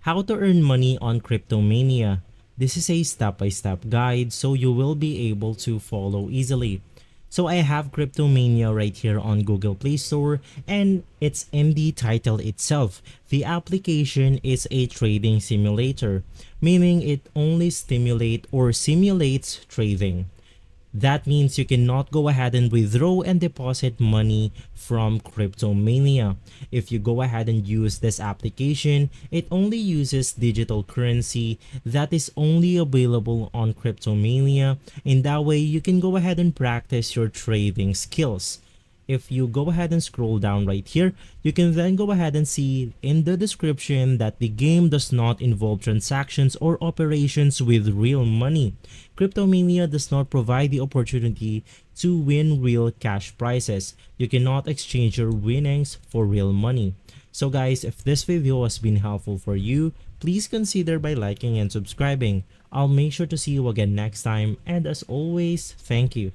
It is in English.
How to earn money on Cryptomania. This is a step-by-step guide so you will be able to follow easily. So I have Cryptomania right here on Google Play Store, and it's in the title itself. The application is a trading simulator, meaning it only simulates trading. That means you cannot go ahead and withdraw and deposit money from Cryptomania. If you go ahead and use this application, it only uses digital currency that is only available on Cryptomania. In that way, you can go ahead and practice your trading skills. If you go ahead and scroll down right here, you can then go ahead and see in the description that the game does not involve transactions or operations with real money. Cryptomania does not provide the opportunity to win real cash prizes. You cannot exchange your winnings for real money. So guys, if this video has been helpful for you, please consider by liking and subscribing. I'll make sure to see you again next time, and as always, thank you.